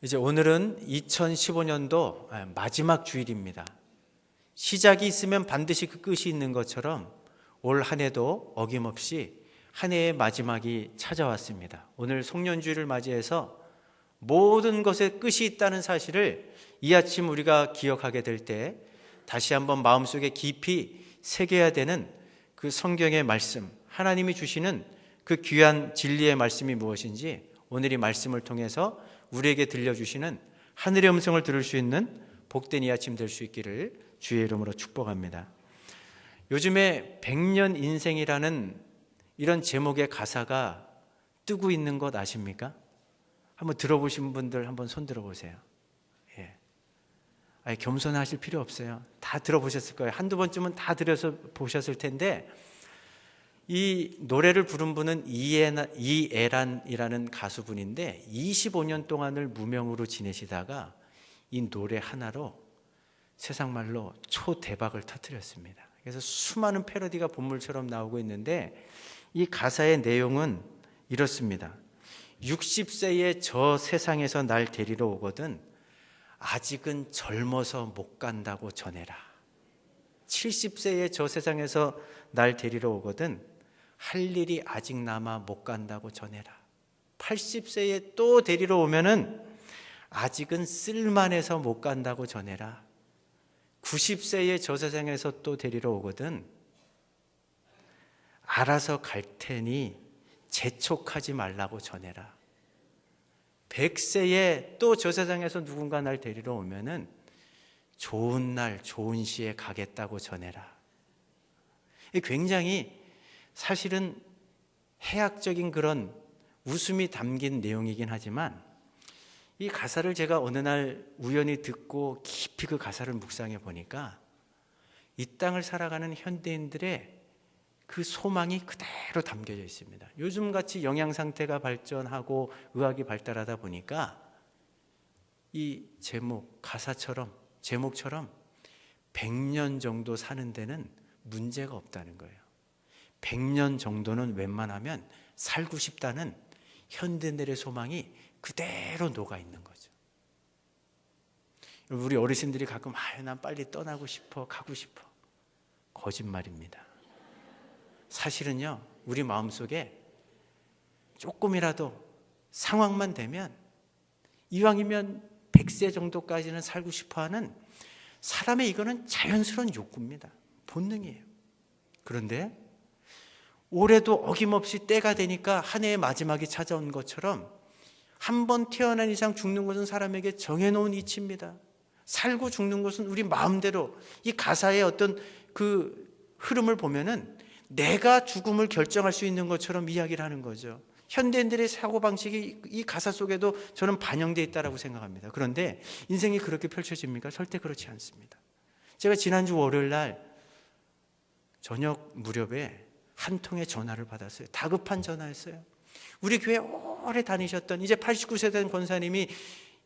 이제 오늘은 2015년도 마지막 주일입니다. 시작이 있으면 반드시 그 끝이 있는 것처럼 올 한 해도 어김없이 한 해의 마지막이 찾아왔습니다. 오늘 송년주일을 맞이해서 모든 것에 끝이 있다는 사실을 이 아침 우리가 기억하게 될 때 다시 한번 마음속에 깊이 새겨야 되는 그 성경의 말씀, 하나님이 주시는 그 귀한 진리의 말씀이 무엇인지 오늘 이 말씀을 통해서 우리에게 들려주시는 하늘의 음성을 들을 수 있는 복된 이 아침 될 수 있기를 주의 이름으로 축복합니다. 요즘에 100년 인생이라는 이런 제목의 가사가 뜨고 있는 것 아십니까? 한번 들어보신 분들 한번 손 들어보세요. 겸손하실 필요 없어요. 다 들어보셨을 거예요. 한두 번쯤은 다 들어보셨을 텐데 이 노래를 부른 분은 이애란이라는 가수분인데 25년 동안을 무명으로 지내시다가 이 노래 하나로 세상 말로 초대박을 터뜨렸습니다. 그래서 수많은 패러디가 본물처럼 나오고 있는데 이 가사의 내용은 이렇습니다. 60세에 저 세상에서 날 데리러 오거든 아직은 젊어서 못 간다고 전해라. 70세에 저 세상에서 날 데리러 오거든 할 일이 아직 남아 못 간다고 전해라. 80세에 또 데리러 오면은 아직은 쓸만해서 못 간다고 전해라. 90세에 저 세상에서 또 데리러 오거든 알아서 갈 테니 재촉하지 말라고 전해라. 100세에 또 저 세상에서 누군가 날 데리러 오면은 좋은 날 좋은 시에 가겠다고 전해라. 굉장히 사실은 해학적인 그런 웃음이 담긴 내용이긴 하지만 이 가사를 제가 어느 날 우연히 듣고 깊이 그 가사를 묵상해 보니까 이 땅을 살아가는 현대인들의 그 소망이 그대로 담겨져 있습니다. 요즘같이 영양 상태가 발전하고 의학이 발달하다 보니까 이 제목처럼 100년 정도 사는 데는 문제가 없다는 거예요. 100년 정도는 웬만하면 살고 싶다는 현대인들의 소망이 그대로 녹아 있는 거죠. 우리 어르신들이 가끔 난 빨리 떠나고 싶어, 가고 싶어. 거짓말입니다. 사실은요, 우리 마음속에 조금이라도 상황만 되면 이왕이면 100세 정도까지는 살고 싶어하는 사람의 이거는 자연스러운 욕구입니다. 본능이에요. 그런데 올해도 어김없이 때가 되니까 한 해의 마지막이 찾아온 것처럼 한 번 태어난 이상 죽는 것은 사람에게 정해놓은 이치입니다. 살고 죽는 것은 우리 마음대로. 이 가사의 어떤 그 흐름을 보면은 내가 죽음을 결정할 수 있는 것처럼 이야기를 하는 거죠. 현대인들의 사고방식이 이 가사 속에도 저는 반영되어 있다고 생각합니다. 그런데 인생이 그렇게 펼쳐집니까? 절대 그렇지 않습니다. 제가 지난주 월요일 날 저녁 무렵에 한 통의 전화를 받았어요. 다급한 전화였어요. 우리 교회 오래 다니셨던 이제 89세 된 권사님이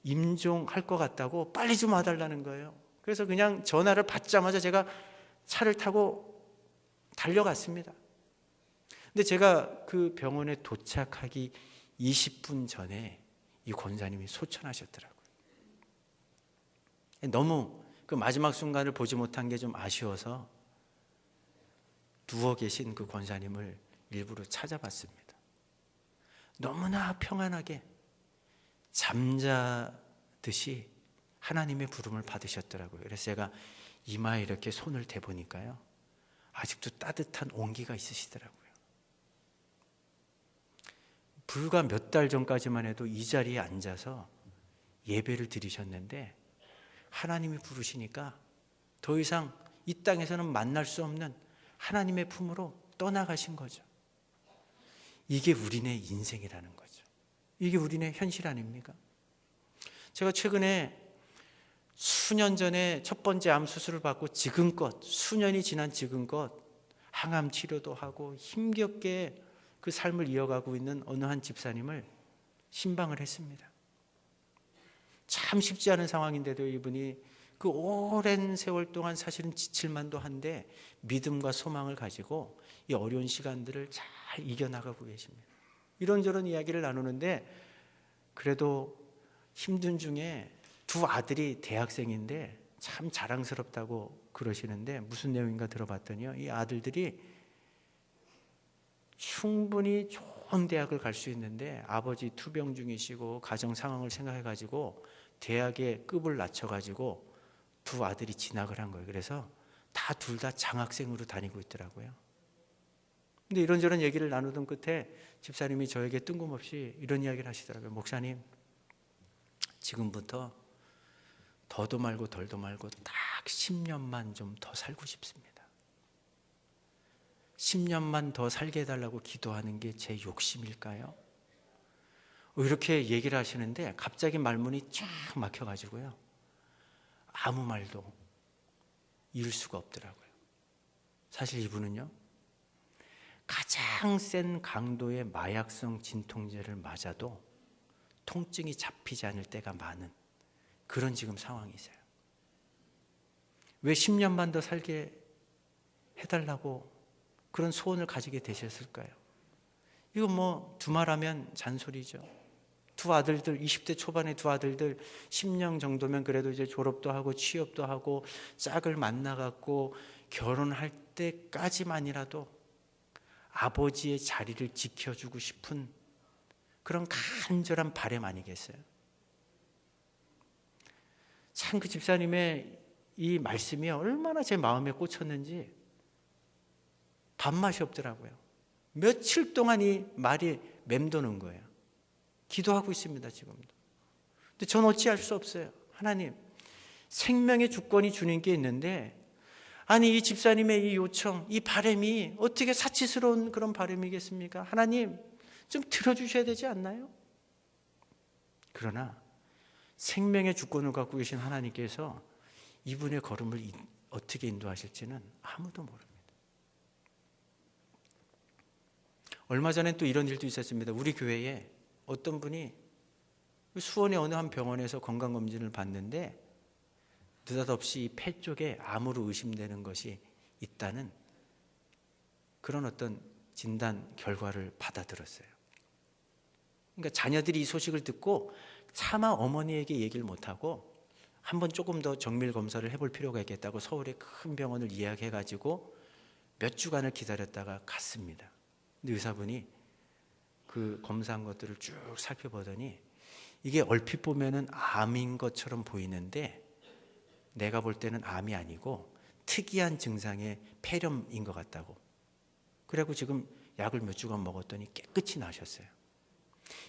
임종할 것 같다고 빨리 좀 와달라는 거예요. 그래서 그냥 전화를 받자마자 제가 차를 타고 달려갔습니다. 근데 제가 그 병원에 도착하기 20분 전에 이 권사님이 소천하셨더라고요. 너무 그 마지막 순간을 보지 못한 게 좀 아쉬워서 누워 계신 그 권사님을 일부러 찾아봤습니다. 너무나 평안하게 잠자듯이 하나님의 부름을 받으셨더라고요. 그래서 제가 이마에 이렇게 손을 대보니까요, 아직도 따뜻한 온기가 있으시더라고요. 불과 몇 달 전까지만 해도 이 자리에 앉아서 예배를 드리셨는데 하나님이 부르시니까 더 이상 이 땅에서는 만날 수 없는 하나님의 품으로 떠나가신 거죠. 이게 우리네 인생이라는 거죠. 이게 우리네 현실 아닙니까? 제가 최근에 수년 전에 첫 번째 암 수술을 받고 지금껏 수년이 지난 지금껏 항암 치료도 하고 힘겹게 그 삶을 이어가고 있는 어느 한 집사님을 신방을 했습니다. 참 쉽지 않은 상황인데도 이분이 그 오랜 세월 동안 사실은 지칠만도 한데 믿음과 소망을 가지고 이 어려운 시간들을 잘 이겨나가고 계십니다. 이런저런 이야기를 나누는데 그래도 힘든 중에 두 아들이 대학생인데 참 자랑스럽다고 그러시는데 무슨 내용인가 들어봤더니요, 이 아들들이 충분히 좋은 대학을 갈 수 있는데 아버지 투병 중이시고 가정 상황을 생각해 가지고 대학의 급을 낮춰 가지고 두 아들이 진학을 한 거예요. 그래서 다 둘 다 장학생으로 다니고 있더라고요. 근데 이런저런 얘기를 나누던 끝에 집사님이 저에게 뜬금없이 이런 이야기를 하시더라고요. 목사님, 지금부터 더도 말고 덜도 말고 딱 10년만 좀 더 살고 싶습니다. 10년만 더 살게 해달라고 기도하는 게 제 욕심일까요? 이렇게 얘기를 하시는데 갑자기 말문이 쫙 막혀가지고요, 아무 말도 이을 수가 없더라고요. 사실 이분은요, 가장 센 강도의 마약성 진통제를 맞아도 통증이 잡히지 않을 때가 많은 그런 지금 상황이세요. 왜 10년만 더 살게 해달라고 그런 소원을 가지게 되셨을까요? 이거 뭐 두말하면 잔소리죠. 두 아들들, 20대 초반의 두 아들들 10년 정도면 그래도 이제 졸업도 하고 취업도 하고 짝을 만나갖고 결혼할 때까지만이라도 아버지의 자리를 지켜주고 싶은 그런 간절한 바람 아니겠어요? 참 그 집사님의 이 말씀이 얼마나 제 마음에 꽂혔는지 밥맛이 없더라고요. 며칠 동안 이 말이 맴도는 거예요. 기도하고 있습니다, 지금도. 근데 전 어찌할 수 없어요. 하나님, 생명의 주권이 주님께 있는데, 아니 이 집사님의 이 요청, 이 바람이 어떻게 사치스러운 그런 바람이겠습니까? 하나님, 좀 들어주셔야 되지 않나요? 그러나 생명의 주권을 갖고 계신 하나님께서 이분의 걸음을 어떻게 인도하실지는 아무도 모릅니다. 얼마 전에 또 이런 일도 있었습니다. 우리 교회에 어떤 분이 수원의 어느 한 병원에서 건강검진을 받는데 느닷없이 폐 쪽에 암으로 의심되는 것이 있다는 그런 어떤 진단 결과를 받아들었어요. 그러니까 자녀들이 이 소식을 듣고 차마 어머니에게 얘기를 못하고 한번 조금 더 정밀 검사를 해볼 필요가 있겠다고 서울의 큰 병원을 예약해가지고 몇 주간을 기다렸다가 갔습니다. 근데 의사분이 그 검사한 것들을 쭉 살펴보더니 이게 얼핏 보면은 암인 것처럼 보이는데 내가 볼 때는 암이 아니고 특이한 증상의 폐렴인 것 같다고. 그래갖고 지금 약을 몇 주간 먹었더니 깨끗이 나으셨어요.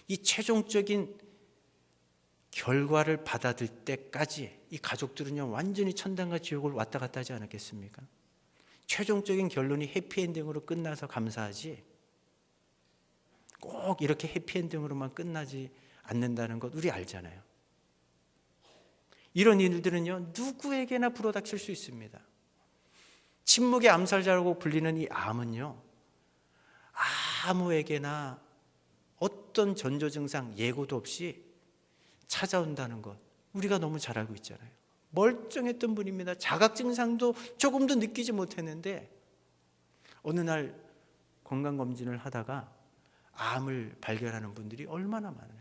이 최종적인 결과를 받아들 때까지 이 가족들은요 완전히 천당과 지옥을 왔다 갔다 하지 않았겠습니까? 최종적인 결론이 해피엔딩으로 끝나서 감사하지 꼭 이렇게 해피엔딩으로만 끝나지 않는다는 것 우리 알잖아요. 이런 일들은요 누구에게나 불어닥칠 수 있습니다. 침묵의 암살자라고 불리는 이 암은요 아무에게나 어떤 전조증상 예고도 없이 찾아온다는 것 우리가 너무 잘 알고 있잖아요. 멀쩡했던 분입니다. 자각증상도 조금도 느끼지 못했는데 어느 날 건강검진을 하다가 암을 발견하는 분들이 얼마나 많아요.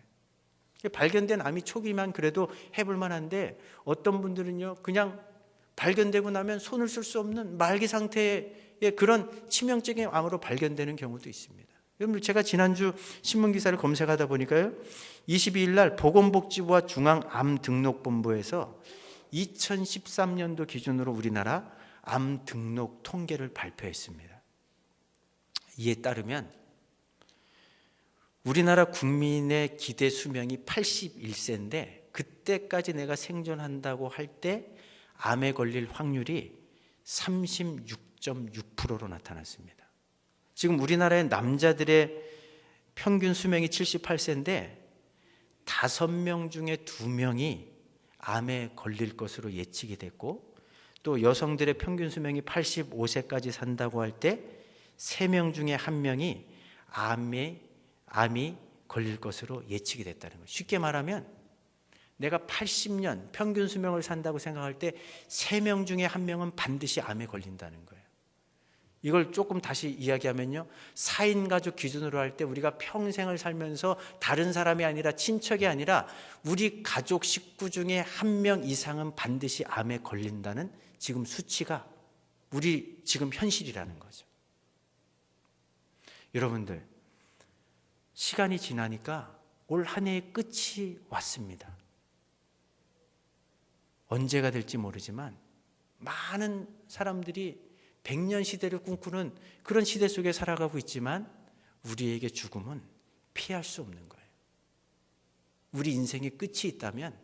발견된 암이 초기만 그래도 해볼 만한데 어떤 분들은요 그냥 발견되고 나면 손을 쓸 수 없는 말기 상태의 그런 치명적인 암으로 발견되는 경우도 있습니다. 여러분 제가 지난주 신문기사를 검색하다 보니까요 22일 날 보건복지부와 중앙암등록본부에서 2013년도 기준으로 우리나라 암 등록 통계를 발표했습니다. 이에 따르면 우리나라 국민의 기대 수명이 81세인데 그때까지 내가 생존한다고 할 때 암에 걸릴 확률이 36.6%로 나타났습니다. 지금 우리나라의 남자들의 평균 수명이 78세인데 5명 중에 2명이 암에 걸릴 것으로 예측이 됐고 또 여성들의 평균 수명이 85세까지 산다고 할 때 3명 중에 1명이 암이 걸릴 것으로 예측이 됐다는 거예요. 쉽게 말하면 내가 80년 평균 수명을 산다고 생각할 때 3명 중에 1명은 반드시 암에 걸린다는 거예요. 이걸 조금 다시 이야기하면요, 4인 가족 기준으로 할 때 우리가 평생을 살면서 다른 사람이 아니라, 친척이 아니라 우리 가족 식구 중에 한 명 이상은 반드시 암에 걸린다는 지금 수치가 우리 지금 현실이라는 거죠. 여러분들, 시간이 지나니까 올 한 해의 끝이 왔습니다. 언제가 될지 모르지만 많은 사람들이 100년 시대를 꿈꾸는 그런 시대 속에 살아가고 있지만 우리에게 죽음은 피할 수 없는 거예요. 우리 인생의 끝이 있다면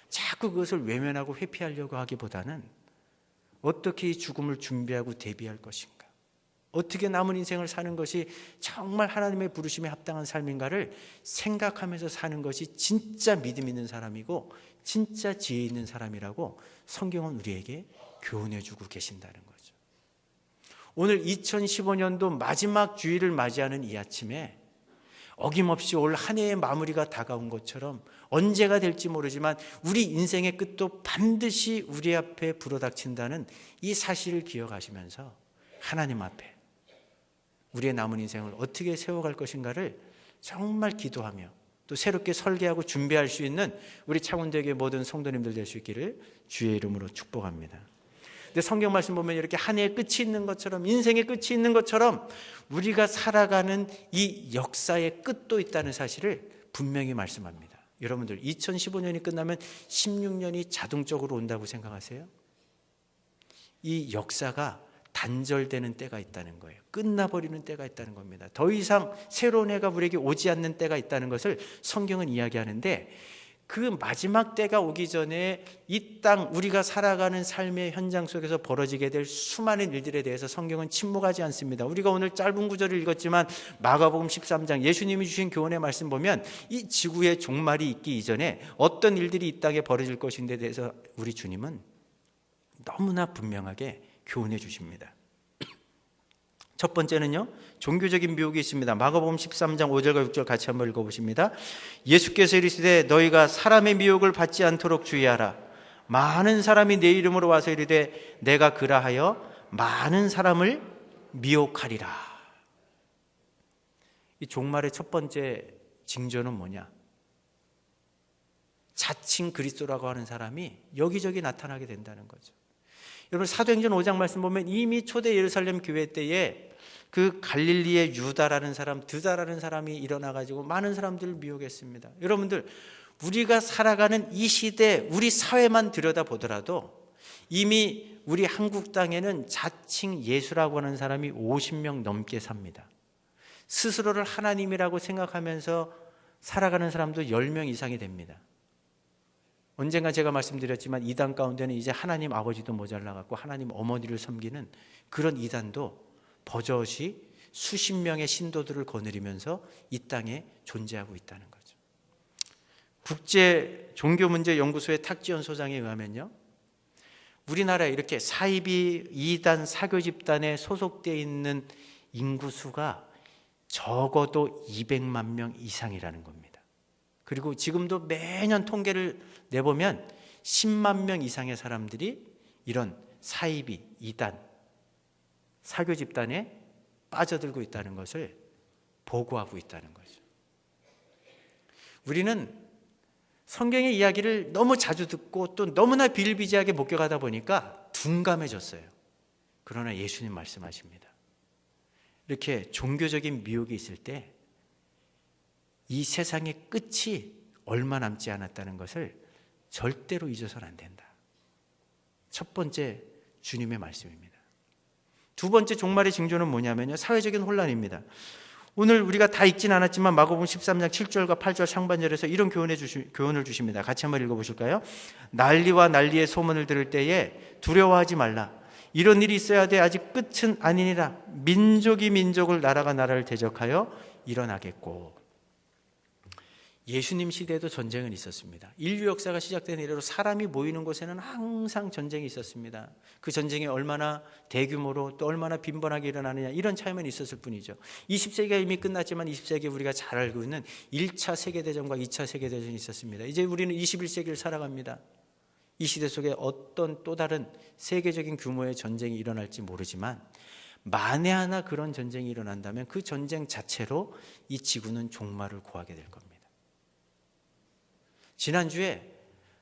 자꾸 그것을 외면하고 회피하려고 하기보다는 어떻게 이 죽음을 준비하고 대비할 것인가, 어떻게 남은 인생을 사는 것이 정말 하나님의 부르심에 합당한 삶인가를 생각하면서 사는 것이 진짜 믿음 있는 사람이고 진짜 지혜 있는 사람이라고 성경은 우리에게 교훈해 주고 계신다는 거죠. 오늘 2015년도 마지막 주일을 맞이하는 이 아침에 어김없이 올 한 해의 마무리가 다가온 것처럼 언제가 될지 모르지만 우리 인생의 끝도 반드시 우리 앞에 불어닥친다는 이 사실을 기억하시면서 하나님 앞에 우리의 남은 인생을 어떻게 세워갈 것인가를 정말 기도하며 또 새롭게 설계하고 준비할 수 있는 우리 창원대교의 모든 성도님들 될 수 있기를 주의 이름으로 축복합니다. 근데 성경 말씀 보면 이렇게 한 해의 끝이 있는 것처럼, 인생의 끝이 있는 것처럼 우리가 살아가는 이 역사의 끝도 있다는 사실을 분명히 말씀합니다. 여러분들, 2015년이 끝나면 16년이 자동적으로 온다고 생각하세요? 이 역사가 단절되는 때가 있다는 거예요. 끝나버리는 때가 있다는 겁니다. 더 이상 새로운 해가 우리에게 오지 않는 때가 있다는 것을 성경은 이야기하는데, 그 마지막 때가 오기 전에 이 땅, 우리가 살아가는 삶의 현장 속에서 벌어지게 될 수많은 일들에 대해서 성경은 침묵하지 않습니다. 우리가 오늘 짧은 구절을 읽었지만 마가복음 13장 예수님이 주신 교훈의 말씀 보면 이 지구의 종말이 있기 이전에 어떤 일들이 이 땅에 벌어질 것인데 대해서 우리 주님은 너무나 분명하게 교훈해 주십니다. 첫 번째는요, 종교적인 미혹이 있습니다. 마가복음 13장 5절과 6절 같이 한번 읽어보십니다. 예수께서 이르시되 너희가 사람의 미혹을 받지 않도록 주의하라. 많은 사람이 내 이름으로 와서 이르되 내가 그라하여 많은 사람을 미혹하리라. 이 종말의 첫 번째 징조는 뭐냐? 자칭 그리스도라고 하는 사람이 여기저기 나타나게 된다는 거죠. 여러분, 사도행전 5장 말씀 보면 이미 초대 예루살렘 교회 때에 그 갈릴리의 유다라는 사람, 드다라는 사람이 일어나가지고 많은 사람들을 미혹했습니다. 여러분들, 우리가 살아가는 이 시대, 우리 사회만 들여다보더라도 이미 우리 한국 땅에는 자칭 예수라고 하는 사람이 50명 넘게 삽니다. 스스로를 하나님이라고 생각하면서 살아가는 사람도 10명 이상이 됩니다. 언젠가 제가 말씀드렸지만 이단 가운데는 이제 하나님 아버지도 모자라갖고 하나님 어머니를 섬기는 그런 이단도 버젓이 수십 명의 신도들을 거느리면서 이 땅에 존재하고 있다는 거죠. 국제 종교문제 연구소의 탁지연 소장에 의하면요, 우리나라에 이렇게 사이비 이단 사교 집단에 소속되어 있는 인구수가 적어도 200만 명 이상이라는 겁니다. 그리고 지금도 매년 통계를 내보면 10만 명 이상의 사람들이 이런 사이비 이단 사교 집단에 빠져들고 있다는 것을 보고하고 있다는 거죠. 우리는 성경의 이야기를 너무 자주 듣고 또 너무나 비일비재하게 목격하다 보니까 둔감해졌어요. 그러나 예수님 말씀하십니다. 이렇게 종교적인 미혹이 있을 때 이 세상의 끝이 얼마 남지 않았다는 것을 절대로 잊어서는 안 된다. 첫 번째 주님의 말씀입니다. 두 번째 종말의 징조는 뭐냐면요, 사회적인 혼란입니다. 오늘 우리가 다 읽진 않았지만 마가복음 13장 7절과 8절 상반절에서 이런 교훈을 주십니다. 같이 한번 읽어보실까요? 난리와 난리의 소문을 들을 때에 두려워하지 말라. 이런 일이 있어야 돼. 아직 끝은 아니니라. 민족이 민족을, 나라가 나라를 대적하여 일어나겠고. 예수님 시대에도 전쟁은 있었습니다. 인류 역사가 시작된 이래로 사람이 모이는 곳에는 항상 전쟁이 있었습니다. 그 전쟁이 얼마나 대규모로 또 얼마나 빈번하게 일어나느냐, 이런 차이만 있었을 뿐이죠. 20세기가 이미 끝났지만 20세기에 우리가 잘 알고 있는 1차 세계대전과 2차 세계대전이 있었습니다. 이제 우리는 21세기를 살아갑니다. 이 시대 속에 어떤 또 다른 세계적인 규모의 전쟁이 일어날지 모르지만 만에 하나 그런 전쟁이 일어난다면 그 전쟁 자체로 이 지구는 종말을 고하게 될 겁니다. 지난주에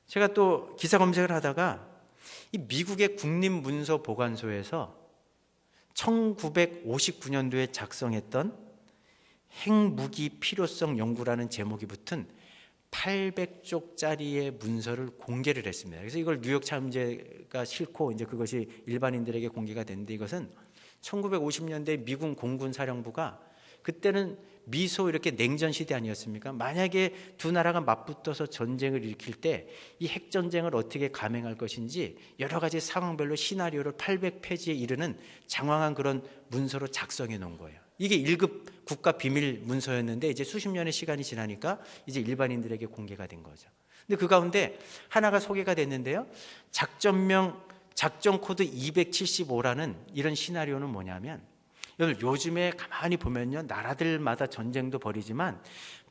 제가 또 기사 검색을 하다가 이 미국의 국립문서보관소에서 1959년도에 작성했던 핵무기 필요성 연구라는 제목이 붙은 800쪽짜리의 문서를 공개를 했습니다. 그래서 이걸 뉴욕타임즈가 싣고 이제 그것이 일반인들에게 공개가 됐는데, 이것은 1950년대 미군 공군 사령부가, 그때는 미소 이렇게 냉전 시대 아니었습니까? 만약에 두 나라가 맞붙어서 전쟁을 일으킬 때 이 핵전쟁을 어떻게 감행할 것인지 여러 가지 상황별로 시나리오를 800페이지에 이르는 장황한 그런 문서로 작성해 놓은 거예요. 이게 1급 국가 비밀 문서였는데 이제 수십 년의 시간이 지나니까 이제 일반인들에게 공개가 된 거죠. 근데 그 가운데 하나가 소개가 됐는데요. 작전명 작전 코드 275라는 이런 시나리오는 뭐냐면, 요즘에 가만히 보면요, 나라들마다 전쟁도 벌이지만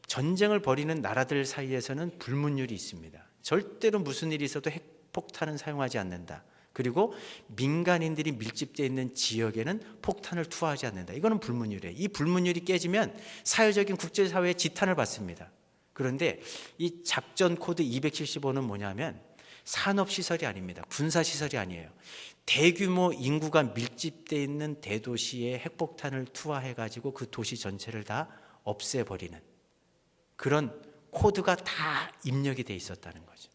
전쟁을 벌이는 나라들 사이에서는 불문율이 있습니다. 절대로 무슨 일이 있어도 핵폭탄은 사용하지 않는다. 그리고 민간인들이 밀집되어 있는 지역에는 폭탄을 투하하지 않는다. 이거는 불문율이에요. 이 불문율이 깨지면 사회적인 국제사회의 지탄을 받습니다. 그런데 이 작전 코드 275는 뭐냐면 산업시설이 아닙니다. 군사시설이 아니에요. 대규모 인구가 밀집되어 있는 대도시에 핵폭탄을 투하해가지고 그 도시 전체를 다 없애버리는 그런 코드가 다 입력이 돼 있었다는 거죠.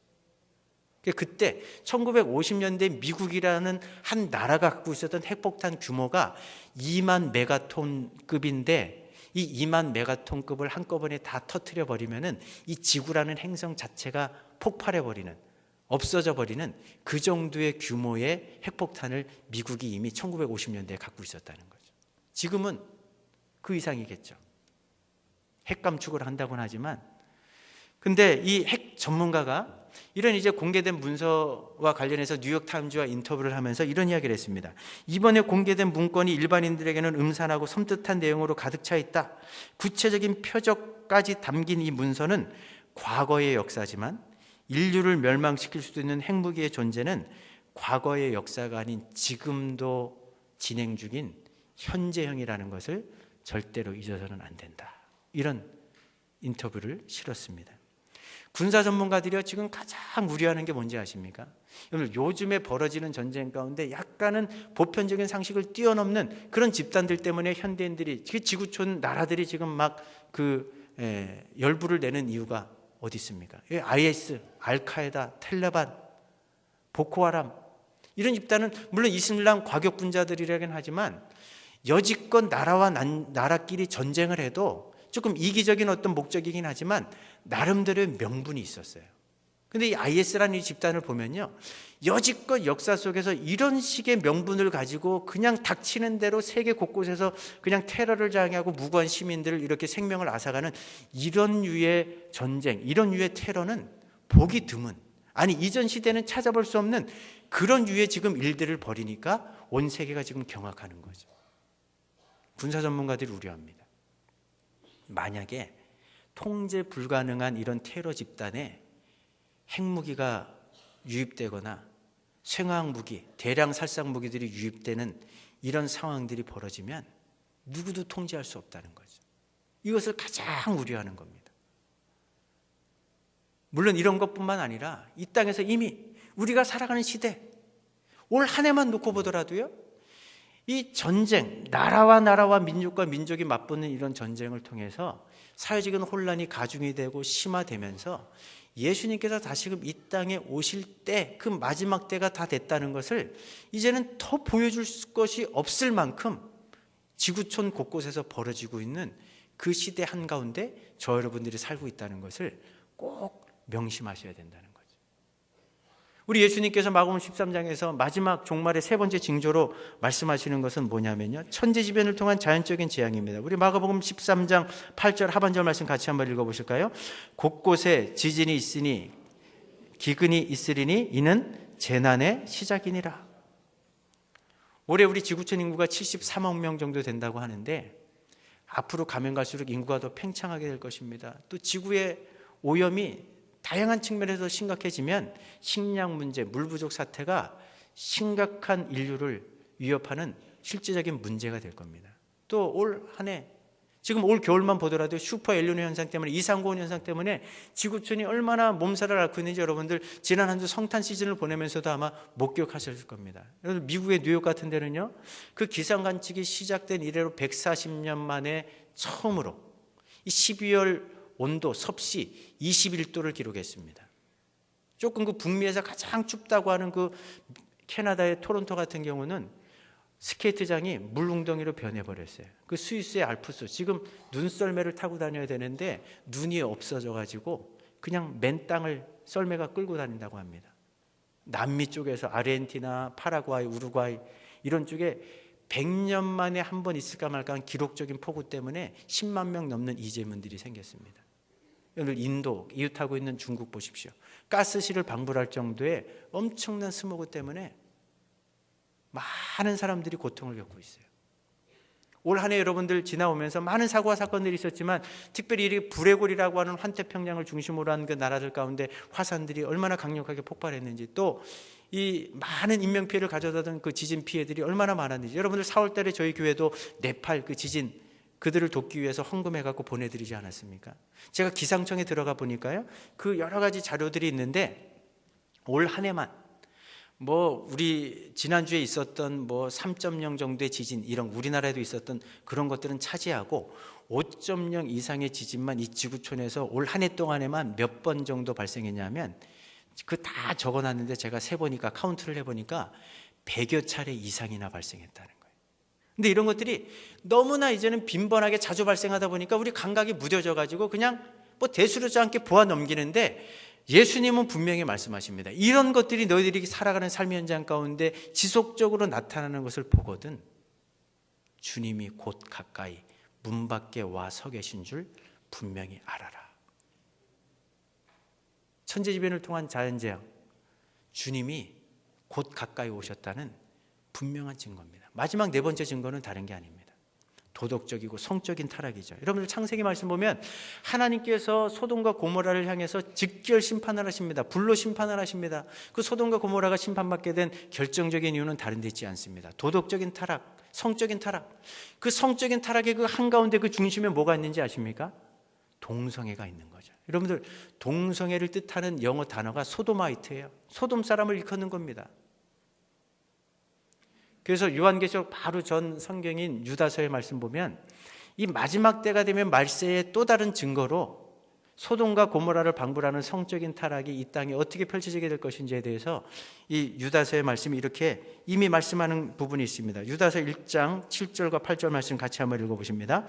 그때 1950년대 미국이라는 한 나라가 갖고 있었던 핵폭탄 규모가 2만 메가톤급인데, 이 2만 메가톤급을 한꺼번에 다 터뜨려 버리면은 이 지구라는 행성 자체가 폭발해 버리는, 없어져 버리는 그 정도의 규모의 핵폭탄을 미국이 이미 1950년대에 갖고 있었다는 거죠. 지금은 그 이상이겠죠. 핵 감축을 한다고는 하지만, 근데 이 핵 전문가가 이런 이제 공개된 문서와 관련해서 뉴욕타임즈와 인터뷰를 하면서 이런 이야기를 했습니다. 이번에 공개된 문건이 일반인들에게는 음산하고 섬뜩한 내용으로 가득 차 있다. 구체적인 표적까지 담긴 이 문서는 과거의 역사지만 인류를 멸망시킬 수도 있는 핵무기의 존재는 과거의 역사가 아닌 지금도 진행 중인 현재형이라는 것을 절대로 잊어서는 안 된다. 이런 인터뷰를 실었습니다. 군사 전문가들이 지금 가장 우려하는 게 뭔지 아십니까? 요즘에 벌어지는 전쟁 가운데 약간은 보편적인 상식을 뛰어넘는 그런 집단들 때문에 현대인들이, 지구촌 나라들이 지금 막 열불을 내는 이유가 어디 있습니까? IS, 알카에다, 텔레반, 보코하람, 이런 집단은 물론 이슬람 과격분자들이라긴 하지만 여지껏 나라와 나라끼리 전쟁을 해도 조금 이기적인 어떤 목적이긴 하지만 나름대로의 명분이 있었어요. 근데 이 IS라는 이 집단을 보면요, 여지껏 역사 속에서 이런 식의 명분을 가지고 그냥 닥치는 대로 세계 곳곳에서 그냥 테러를 자행하고 무고한 시민들을 이렇게 생명을 앗아가는 이런 유의 전쟁, 이런 유의 테러는 보기 드문, 아니 이전 시대는 찾아볼 수 없는 그런 유의 지금 일들을 벌이니까 온 세계가 지금 경악하는 거죠. 군사 전문가들이 우려합니다. 만약에 통제 불가능한 이런 테러 집단에 핵무기가 유입되거나 생화학 무기, 대량 살상 무기들이 유입되는 이런 상황들이 벌어지면 누구도 통제할 수 없다는 거죠. 이것을 가장 우려하는 겁니다. 물론 이런 것뿐만 아니라 이 땅에서 이미 우리가 살아가는 시대, 올 한 해만 놓고 보더라도요, 이 전쟁, 나라와 민족과 민족이 맞붙는 이런 전쟁을 통해서 사회적인 혼란이 가중이 되고 심화되면서 예수님께서 다시금 이 땅에 오실 때, 그 마지막 때가 다 됐다는 것을 이제는 더 보여줄 것이 없을 만큼 지구촌 곳곳에서 벌어지고 있는 그 시대 한가운데 저 여러분들이 살고 있다는 것을 꼭 명심하셔야 된다는 거죠. 우리 예수님께서 마가복음 13장에서 마지막 종말의 세 번째 징조로 말씀하시는 것은 뭐냐면요, 천재지변을 통한 자연적인 재앙입니다. 우리 마가복음 13장 8절 하반절 말씀 같이 한번 읽어보실까요? 곳곳에 지진이 있으니 기근이 있으리니 이는 재난의 시작이니라. 올해 우리 지구촌 인구가 73억 명 정도 된다고 하는데 앞으로 가면 갈수록 인구가 더 팽창하게 될 것입니다. 또 지구의 오염이 다양한 측면에서 심각해지면 식량 문제, 물 부족 사태가 심각한 인류를 위협하는 실제적인 문제가 될 겁니다. 또 올 한 해, 지금 올 겨울만 보더라도 슈퍼 엘니뇨 현상 때문에, 이상고온 현상 때문에 지구촌이 얼마나 몸살을 앓고 있는지 여러분들 지난 한 주 성탄 시즌을 보내면서도 아마 목격하셨을 겁니다. 여러분, 미국의 뉴욕 같은 데는요, 그 기상관측이 시작된 이래로 140년 만에 처음으로 이 12월 온도 섭씨 21도를 기록했습니다. 조금 그 북미에서 가장 춥다고 하는 그 캐나다의 토론토 같은 경우는 스케이트장이 물웅덩이로 변해버렸어요. 그 스위스의 알프스, 지금 눈썰매를 타고 다녀야 되는데 눈이 없어져가지고 그냥 맨 땅을 썰매가 끌고 다닌다고 합니다. 남미 쪽에서 아르헨티나, 파라과이, 우루과이 이런 쪽에 100년 만에 한 번 있을까 말까 한 기록적인 폭우 때문에 10만 명 넘는 이재민들이 생겼습니다. 오늘 인도, 이웃하고 있는 중국 보십시오. 가스실을 방불할 정도의 엄청난 스모그 때문에 많은 사람들이 고통을 겪고 있어요. 올 한 해 여러분들 지나오면서 많은 사고와 사건들이 있었지만 특별히 이 불레골이라고 하는 환태평양을 중심으로 한 그 나라들 가운데 화산들이 얼마나 강력하게 폭발했는지, 또 이 많은 인명피해를 가져다던 그 지진 피해들이 얼마나 많았는지, 여러분들 4월 달에 저희 교회도 네팔 그 지진 그들을 돕기 위해서 헌금해 갖고 보내드리지 않았습니까? 제가 기상청에 들어가 보니까요, 그 여러 가지 자료들이 있는데 올 한 해만 우리 지난주에 있었던 3.0 정도의 지진, 이런 우리나라에도 있었던 그런 것들은 차지하고 5.0 이상의 지진만 이 지구촌에서 올 한 해 동안에만 몇 번 정도 발생했냐면, 그 다 적어놨는데 제가 세보니까, 카운트를 해보니까 100여 차례 이상이나 발생했다는 거예요. 근데 이런 것들이 너무나 이제는 빈번하게 자주 발생하다 보니까 우리 감각이 무뎌져 가지고 그냥 대수롭지 않게 보아 넘기는데, 예수님은 분명히 말씀하십니다. 이런 것들이 너희들이 살아가는 삶의 현장 가운데 지속적으로 나타나는 것을 보거든 주님이 곧 가까이 문 밖에 와 서 계신 줄 분명히 알아라. 천재지변을 통한 자연재앙, 주님이 곧 가까이 오셨다는 분명한 증거입니다. 마지막 네 번째 증거는 다른 게 아닙니다. 도덕적이고 성적인 타락이죠. 여러분들 창세기 말씀 보면 하나님께서 소돔과 고모라를 향해서 직결 심판을 하십니다. 불로 심판을 하십니다. 그 소돔과 고모라가 심판받게 된 결정적인 이유는 다른 데 있지 않습니다. 도덕적인 타락, 성적인 타락. 그 성적인 타락의 그 한가운데 그 중심에 뭐가 있는지 아십니까? 동성애가 있는 거죠. 여러분들, 동성애를 뜻하는 영어 단어가 소도마이트예요. 소돔 사람을 일컫는 겁니다. 그래서 요한계시록 바로 전 성경인 유다서의 말씀 보면 이 마지막 때가 되면 말세의 또 다른 증거로 소돔과 고모라를 방불하는 성적인 타락이 이 땅에 어떻게 펼쳐지게 될 것인지에 대해서 이 유다서의 말씀이 이렇게 이미 말씀하는 부분이 있습니다. 유다서 1장 7절과 8절 말씀 같이 한번 읽어보십니다.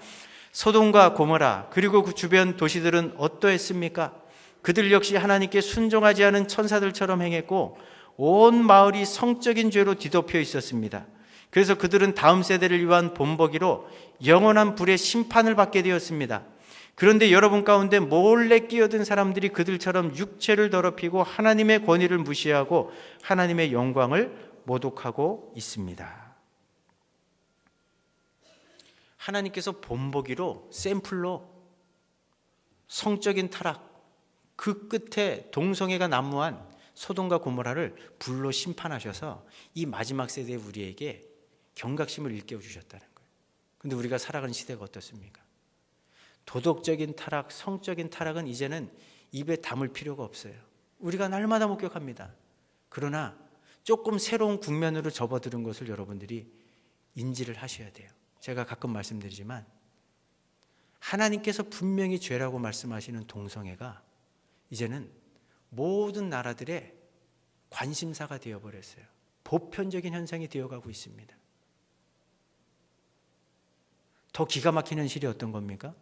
소돔과 고모라 그리고 그 주변 도시들은 어떠했습니까? 그들 역시 하나님께 순종하지 않은 천사들처럼 행했고 온 마을이 성적인 죄로 뒤덮여 있었습니다. 그래서 그들은 다음 세대를 위한 본보기로 영원한 불의 심판을 받게 되었습니다. 그런데 여러분 가운데 몰래 끼어든 사람들이 그들처럼 육체를 더럽히고 하나님의 권위를 무시하고 하나님의 영광을 모독하고 있습니다. 하나님께서 본보기로 샘플로 성적인 타락, 그 끝에 동성애가 난무한 소돔과 고모라를 불로 심판하셔서 이 마지막 세대 우리에게 경각심을 일깨워 주셨다는 거예요. 그런데 우리가 살아가는 시대가 어떻습니까? 도덕적인 타락, 성적인 타락은 이제는 입에 담을 필요가 없어요. 우리가 날마다 목격합니다. 그러나 조금 새로운 국면으로 접어드는 것을 여러분들이 인지를 하셔야 돼요. 제가 가끔 말씀드리지만 하나님께서 분명히 죄라고 말씀하시는 동성애가 이제는 모든 나라들의 관심사가 되어버렸어요. 보편적인 현상이 되어가고 있습니다. 더 기가 막힌 현실이 어떤 겁니까?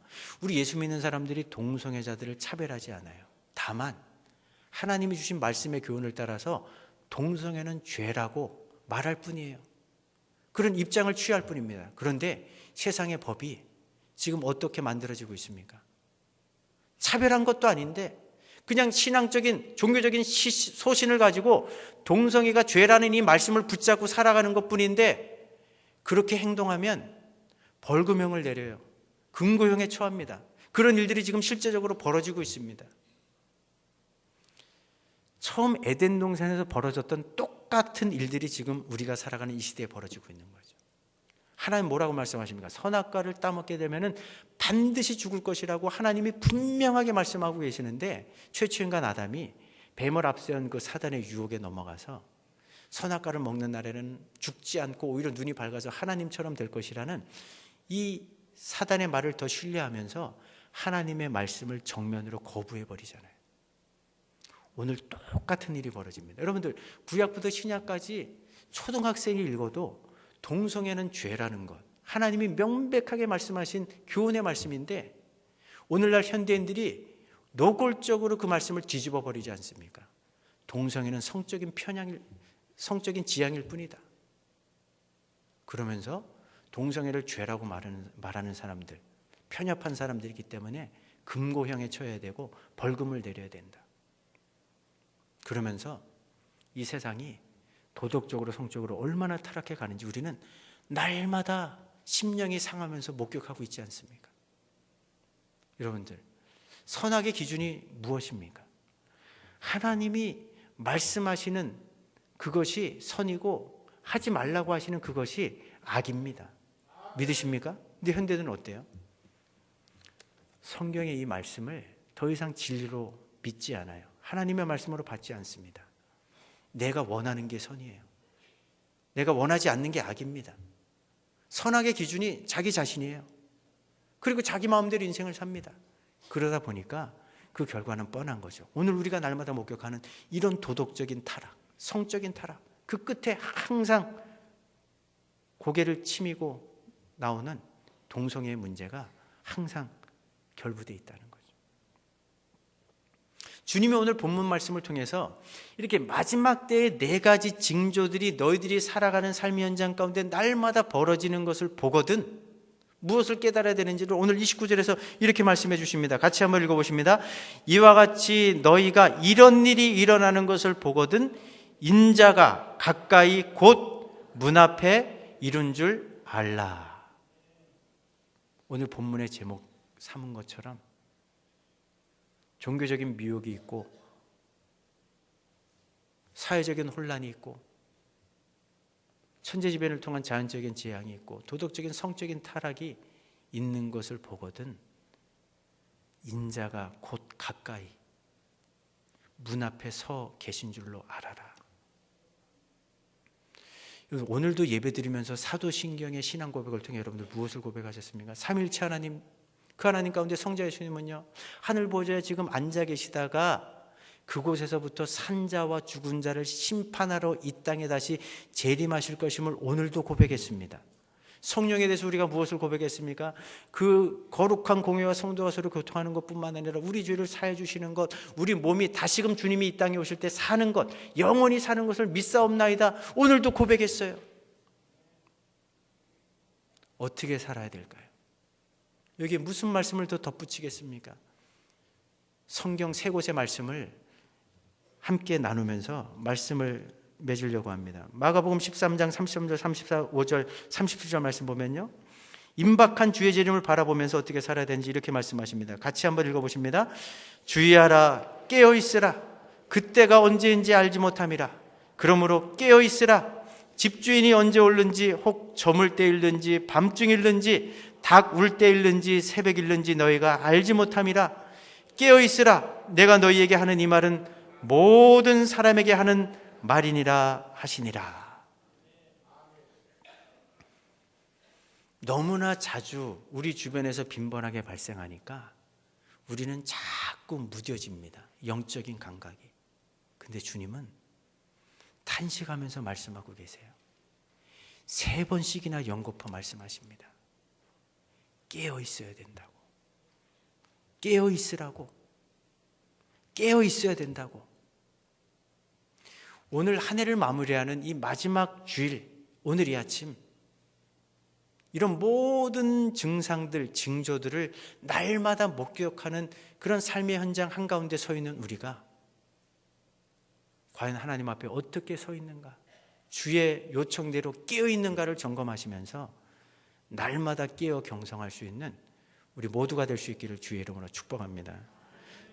우리 예수 믿는 사람들이 동성애자들을 차별하지 않아요. 다만 하나님이 주신 말씀의 교훈을 따라서 동성애는 죄라고 말할 뿐이에요. 그런 입장을 취할 뿐입니다. 그런데 세상의 법이 지금 어떻게 만들어지고 있습니까? 차별한 것도 아닌데 그냥 신앙적인 종교적인 소신을 가지고 동성애가 죄라는 이 말씀을 붙잡고 살아가는 것뿐인데 그렇게 행동하면 벌금형을 내려요. 금고형에 처합니다. 그런 일들이 지금 실제적으로 벌어지고 있습니다. 처음 에덴 동산에서 벌어졌던 똑같은 일들이 지금 우리가 살아가는 이 시대에 벌어지고 있는 거죠. 하나님 뭐라고 말씀하십니까? 선악과를 따먹게 되면은 반드시 죽을 것이라고 하나님이 분명하게 말씀하고 계시는데, 최초인간 아담이 뱀을 앞세운 그 사단의 유혹에 넘어가서 선악과를 먹는 날에는 죽지 않고 오히려 눈이 밝아서 하나님처럼 될 것이라는 이 사단의 말을 더 신뢰하면서 하나님의 말씀을 정면으로 거부해 버리잖아요. 오늘 똑같은 일이 벌어집니다. 여러분들, 구약부터 신약까지 초등학생이 읽어도 동성애는 죄라는 것, 하나님이 명백하게 말씀하신 교훈의 말씀인데, 오늘날 현대인들이 노골적으로 그 말씀을 뒤집어 버리지 않습니까? 동성애는 성적인 지향일 뿐이다. 그러면서 동성애를 죄라고 말하는 사람들, 편협한 사람들이기 때문에 금고형에 처해야 되고 벌금을 내려야 된다. 그러면서 이 세상이 도덕적으로 성적으로 얼마나 타락해 가는지 우리는 날마다 심령이 상하면서 목격하고 있지 않습니까? 여러분들, 선악의 기준이 무엇입니까? 하나님이 말씀하시는 그것이 선이고 하지 말라고 하시는 그것이 악입니다. 믿으십니까? 근데 현대는 어때요? 성경의 이 말씀을 더 이상 진리로 믿지 않아요. 하나님의 말씀으로 받지 않습니다. 내가 원하는 게 선이에요. 내가 원하지 않는 게 악입니다. 선악의 기준이 자기 자신이에요. 그리고 자기 마음대로 인생을 삽니다. 그러다 보니까 그 결과는 뻔한 거죠. 오늘 우리가 날마다 목격하는 이런 도덕적인 타락, 성적인 타락, 그 끝에 항상 고개를 치미고 나오는 동성애의 문제가 항상 결부되어 있다는 거죠. 주님이 오늘 본문 말씀을 통해서 이렇게 마지막 때의 4가지 징조들이 너희들이 살아가는 삶의 현장 가운데 날마다 벌어지는 것을 보거든 무엇을 깨달아야 되는지를 오늘 29절에서 이렇게 말씀해 주십니다. 같이 한번 읽어보십니다. 이와 같이 너희가 이런 일이 일어나는 것을 보거든 인자가 가까이 곧 문 앞에 이른 줄 알라. 오늘 본문의 제목 삼은 것처럼 종교적인 미혹이 있고 사회적인 혼란이 있고 천재지변을 통한 자연적인 재앙이 있고 도덕적인 성적인 타락이 있는 것을 보거든 인자가 곧 가까이 문 앞에 서 계신 줄로 알아라. 오늘도 예배드리면서 사도신경의 신앙 고백을 통해 여러분들 무엇을 고백하셨습니까? 삼일체 하나님, 그 하나님 가운데 성자 예수님은요 하늘 보좌에 지금 앉아 계시다가 그곳에서부터 산자와 죽은 자를 심판하러 이 땅에 다시 재림하실 것임을 오늘도 고백했습니다. 성령에 대해서 우리가 무엇을 고백했습니까? 그 거룩한 공회와 성도가 서로 교통하는 것뿐만 아니라 우리 죄를 사해 주시는 것, 우리 몸이 다시금 주님이 이 땅에 오실 때 사는 것, 영원히 사는 것을 믿사옵나이다. 오늘도 고백했어요. 어떻게 살아야 될까요? 여기에 무슨 말씀을 더 덧붙이겠습니까? 성경 3곳의 말씀을 함께 나누면서 말씀을 맺으려고 합니다. 마가복음 13장 33절, 34절, 37절 말씀 보면요, 임박한 주의 재림을 바라보면서 어떻게 살아야 되는지 이렇게 말씀하십니다. 같이 한번 읽어보십니다. 주의하라, 깨어있으라. 그때가 언제인지 알지 못함이라. 그러므로 깨어있으라. 집주인이 언제 올는지, 혹 저물 때일는지 밤중일는지 닭 울 때일는지 새벽일는지 너희가 알지 못함이라. 깨어있으라. 내가 너희에게 하는 이 말은 모든 사람에게 하는 말이니라 하시니라. 너무나 자주 우리 주변에서 빈번하게 발생하니까 우리는 자꾸 무뎌집니다. 영적인 감각이. 근데 주님은 탄식하면서 말씀하고 계세요. 3번씩이나 연거푸 말씀하십니다. 깨어 있어야 된다고. 깨어 있으라고. 깨어 있어야 된다고. 오늘 한 해를 마무리하는 이 마지막 주일, 오늘 이 아침 이런 모든 증상들, 징조들을 날마다 목격하는 그런 삶의 현장 한가운데 서 있는 우리가 과연 하나님 앞에 어떻게 서 있는가, 주의 요청대로 깨어 있는가를 점검하시면서 날마다 깨어 경성할 수 있는 우리 모두가 될 수 있기를 주의 이름으로 축복합니다.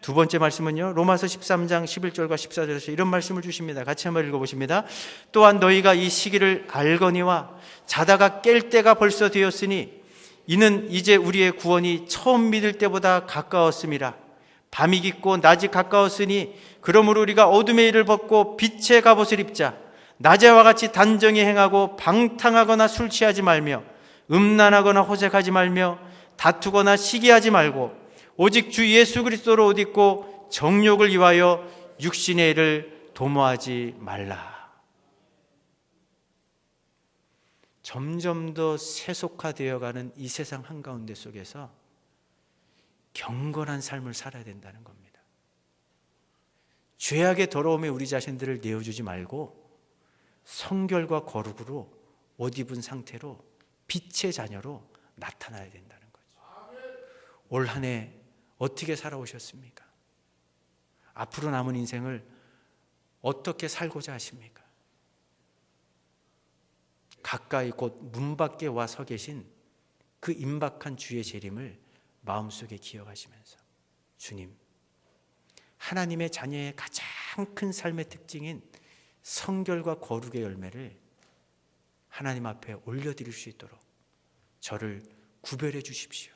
두 번째 말씀은요, 로마서 13장 11절과 14절에서 이런 말씀을 주십니다. 같이 한번 읽어보십니다. 또한 너희가 이 시기를 알거니와 자다가 깰 때가 벌써 되었으니 이는 이제 우리의 구원이 처음 믿을 때보다 가까웠음이라. 밤이 깊고 낮이 가까웠으니 그러므로 우리가 어둠의 일을 벗고 빛의 갑옷을 입자. 낮에와 같이 단정히 행하고 방탕하거나 술 취하지 말며 음란하거나 호색하지 말며 다투거나 시기하지 말고 오직 주 예수 그리스도로 옷 입고 정욕을 위하여 육신의 일을 도모하지 말라. 점점 더 세속화되어가는 이 세상 한가운데 속에서 경건한 삶을 살아야 된다는 겁니다. 죄악의 더러움에 우리 자신들을 내어주지 말고 성결과 거룩으로 옷 입은 상태로 빛의 자녀로 나타나야 된다는 거죠. 올 한 해 어떻게 살아오셨습니까? 앞으로 남은 인생을 어떻게 살고자 하십니까? 가까이 곧 문 밖에 와 서 계신 그 임박한 주의 재림을 마음속에 기억하시면서 주님, 하나님의 자녀의 가장 큰 삶의 특징인 성결과 거룩의 열매를 하나님 앞에 올려드릴 수 있도록 저를 구별해 주십시오.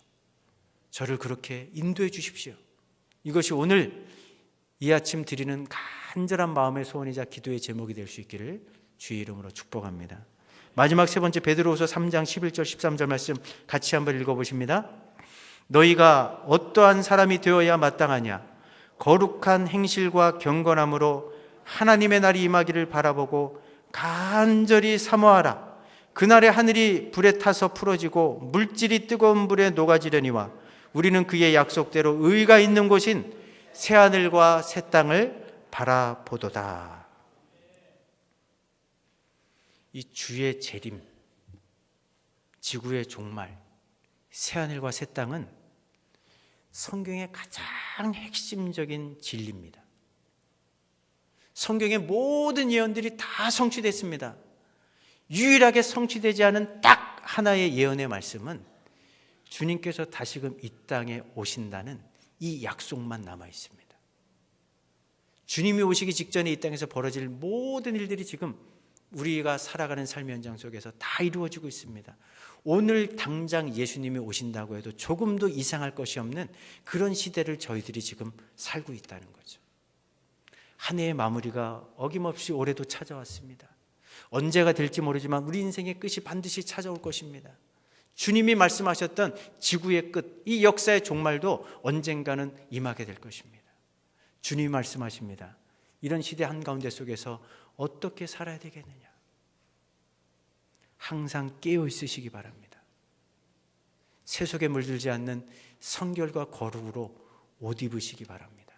저를 그렇게 인도해 주십시오. 이것이 오늘 이 아침 드리는 간절한 마음의 소원이자 기도의 제목이 될 수 있기를 주의 이름으로 축복합니다. 마지막 세 번째 베드로후서 3장 11절 13절 말씀 같이 한번 읽어보십니다. 너희가 어떠한 사람이 되어야 마땅하냐? 거룩한 행실과 경건함으로 하나님의 날이 임하기를 바라보고 간절히 사모하라. 그날에 하늘이 불에 타서 풀어지고 물질이 뜨거운 물에 녹아지려니와 우리는 그의 약속대로 의가 있는 곳인 새하늘과 새 땅을 바라보도다. 이 주의 재림, 지구의 종말, 새하늘과 새 땅은 성경의 가장 핵심적인 진리입니다. 성경의 모든 예언들이 다 성취됐습니다. 유일하게 성취되지 않은 딱 하나의 예언의 말씀은 주님께서 다시금 이 땅에 오신다는 이 약속만 남아 있습니다. 주님이 오시기 직전에 이 땅에서 벌어질 모든 일들이 지금 우리가 살아가는 삶의 현장 속에서 다 이루어지고 있습니다. 오늘 당장 예수님이 오신다고 해도 조금도 이상할 것이 없는 그런 시대를 저희들이 지금 살고 있다는 거죠. 한 해의 마무리가 어김없이 올해도 찾아왔습니다. 언제가 될지 모르지만 우리 인생의 끝이 반드시 찾아올 것입니다. 주님이 말씀하셨던 지구의 끝, 이 역사의 종말도 언젠가는 임하게 될 것입니다. 주님이 말씀하십니다. 이런 시대 한가운데 속에서 어떻게 살아야 되겠느냐? 항상 깨어 있으시기 바랍니다. 세속에 물들지 않는 성결과 거룩으로 옷 입으시기 바랍니다.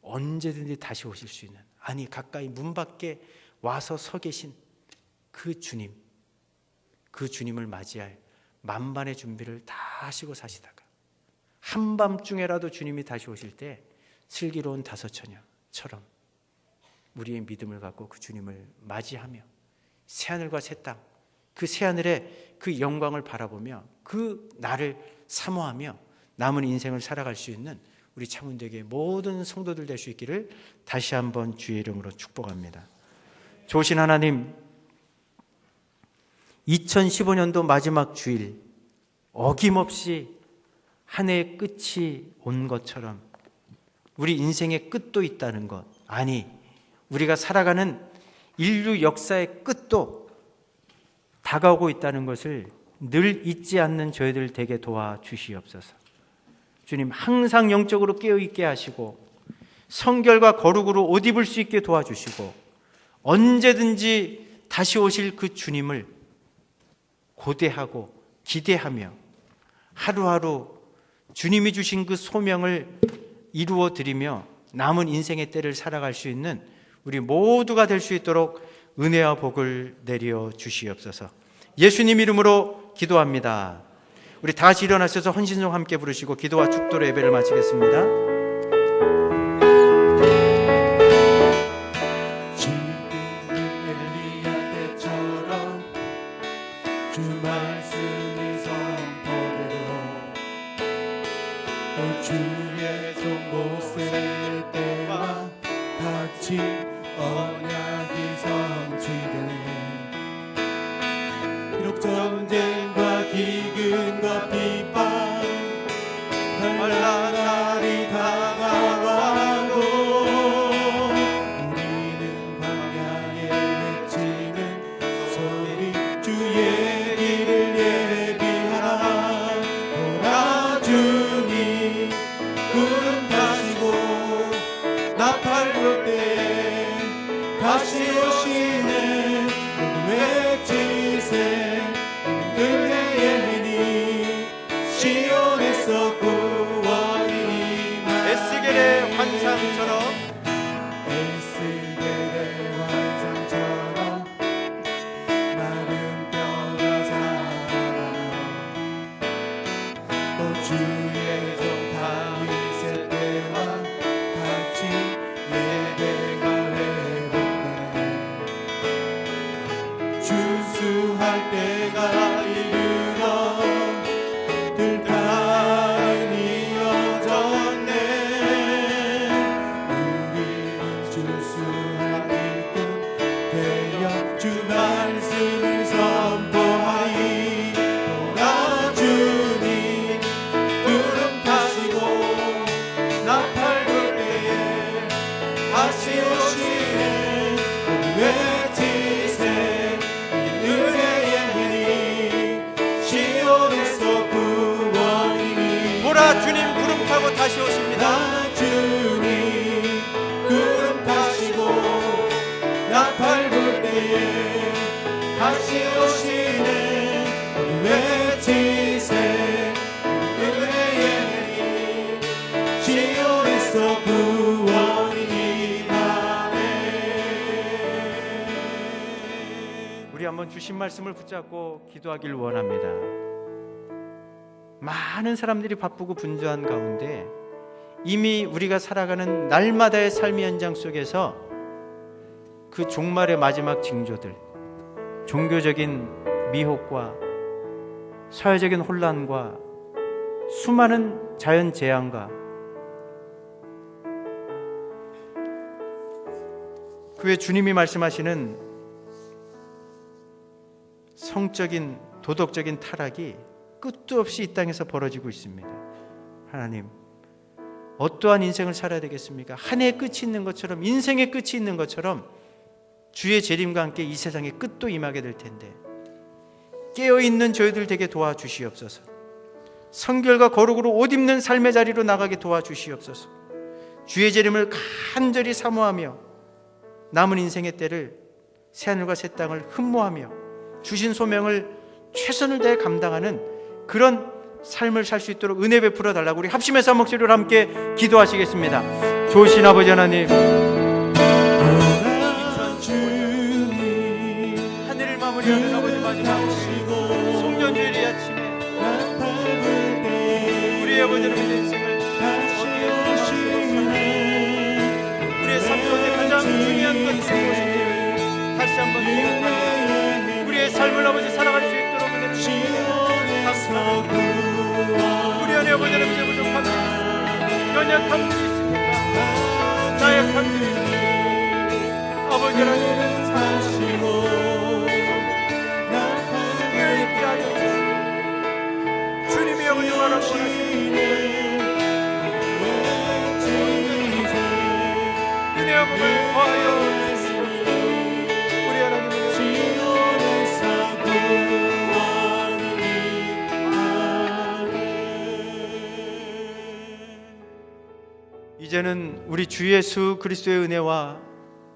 언제든지 다시 오실 수 있는, 아니 가까이 문 밖에 와서 서 계신 그 주님, 그 주님을 맞이할 만반의 준비를 다 하시고 사시다가 한밤중에라도 주님이 다시 오실 때 슬기로운 다섯처녀처럼 우리의 믿음을 갖고 그 주님을 맞이하며 새하늘과 새 땅, 그 새하늘의 그 영광을 바라보며 그 날을 사모하며 남은 인생을 살아갈 수 있는 우리 창운대교의 모든 성도들 될 수 있기를 다시 한번 주의 이름으로 축복합니다. 좋으신 하나님, 2015년도 마지막 주일 어김없이 한 해의 끝이 온 것처럼 우리 인생의 끝도 있다는 것, 아니 우리가 살아가는 인류 역사의 끝도 다가오고 있다는 것을 늘 잊지 않는 저희들 되게 도와주시옵소서. 주님, 항상 영적으로 깨어있게 하시고 성결과 거룩으로 옷 입을 수 있게 도와주시고 언제든지 다시 오실 그 주님을 고대하고 기대하며 하루하루 주님이 주신 그 소명을 이루어 드리며 남은 인생의 때를 살아갈 수 있는 우리 모두가 될 수 있도록 은혜와 복을 내려 주시옵소서. 예수님 이름으로 기도합니다. 우리 다 같이 일어나셔서 헌신송 함께 부르시고 기도와 축도로 예배를 마치겠습니다. 주의 하신 언약이 성취되네. 비록 전쟁과 기근과 비판 환난 날이 다가와도 우리는 광야에 외치는 소리 주의 길을 예비하라. 돌아주니 구름 타시고 나팔 불 때 다시 오시네. 외치세 은혜의 해니 시온에서 구원이 임하네. 에스겔의 환상처럼 에스겔의 환상처럼 마른 뼈가 살아나며 또 주의 종 다윗의 때와 같이 예배가 회복되네. 주수할 때가 이르러 들판은 이어졌네. 우리는 주수할 일꾼 되어 주 말씀을 선포하리. 돌아주니 구름 타시고 나팔 불 때에 다시 오시네. 외치세 은혜의 해니 시온에서 구원이니. 보라 주님 구름 타고 다시 오십니다. 주님 구름 타시고 나팔 불 때에 다시 오시네. 외치세 은혜의 해니 시온에서 구원이 임하네. 우리 한번 주신 말씀을 붙잡고 기도하길 원합니다. 많은 사람들이 바쁘고 분주한 가운데 이미 우리가 살아가는 날마다의 삶의 현장 속에서 그 종말의 마지막 징조들, 종교적인 미혹과 사회적인 혼란과 수많은 자연 재앙과 그 외 주님이 말씀하시는 성적인 도덕적인 타락이 끝도 없이 이 땅에서 벌어지고 있습니다. 하나님, 어떠한 인생을 살아야 되겠습니까? 한 해의 끝이 있는 것처럼, 인생의 끝이 있는 것처럼 주의 재림과 함께 이 세상의 끝도 임하게 될 텐데 깨어있는 저희들 되게 도와주시옵소서. 성결과 거룩으로 옷 입는 삶의 자리로 나가게 도와주시옵소서. 주의 재림을 간절히 사모하며 남은 인생의 때를 새하늘과 새 땅을 흠모하며 주신 소명을 최선을 다해 감당하는 그런 삶을 살 수 있도록 은혜 베풀어 달라고 우리 합심해서 목소리로 함께 기도하시겠습니다. 좋으신 아버지 하나님, 하늘을 마무리하는 아버지 마지막 송년주일의 아침에 우리 아버지 하나님의 인생을 어디에 살았습니까? 우리의 삶 가운데 가장 중요한 것이 무엇인지 다시 한번 기억하며 우리의 삶을 아버지 살아갈 수 있도록 은혜를 주시옵소서. 우리 안에 아버지 하나님의 부족함이 있습니다. 연약한 분이 있습니까? 나약한 분이 있습니까? 아버지 하나님 사시고 깨어 있게 하여 주시옵소서. 주님이 아버지 말하고 하시니 은혜와 복을 더하여 주시옵소서. 우리 하나님의 이제는 우리 주 예수 그리스도의 은혜와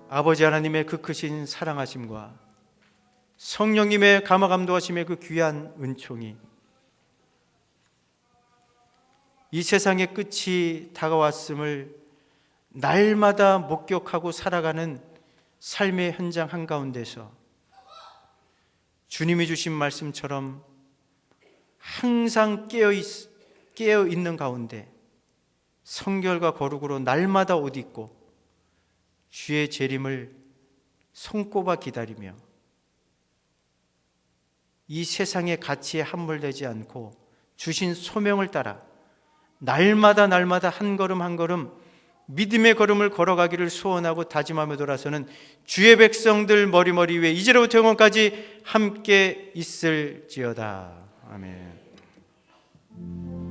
아버지 하나님의 그 크신 사랑하심과 성령님의 감화감동하심의 그 귀한 은총이 이 세상의 끝이 다가왔음을 날마다 목격하고 살아가는 삶의 현장 한가운데서 주님이 주신 말씀처럼 항상 깨어 있는 가운데 성결과 거룩으로 날마다 옷 입고 주의 재림을 손꼽아 기다리며 이 세상의 가치에 함몰되지 않고 주신 소명을 따라 날마다 한 걸음 한 걸음 믿음의 걸음을 걸어가기를 소원하고 다짐하며 돌아서는 주의 백성들 머리머리 위에 이제로부터 영원까지 함께 있을지어다. 아멘.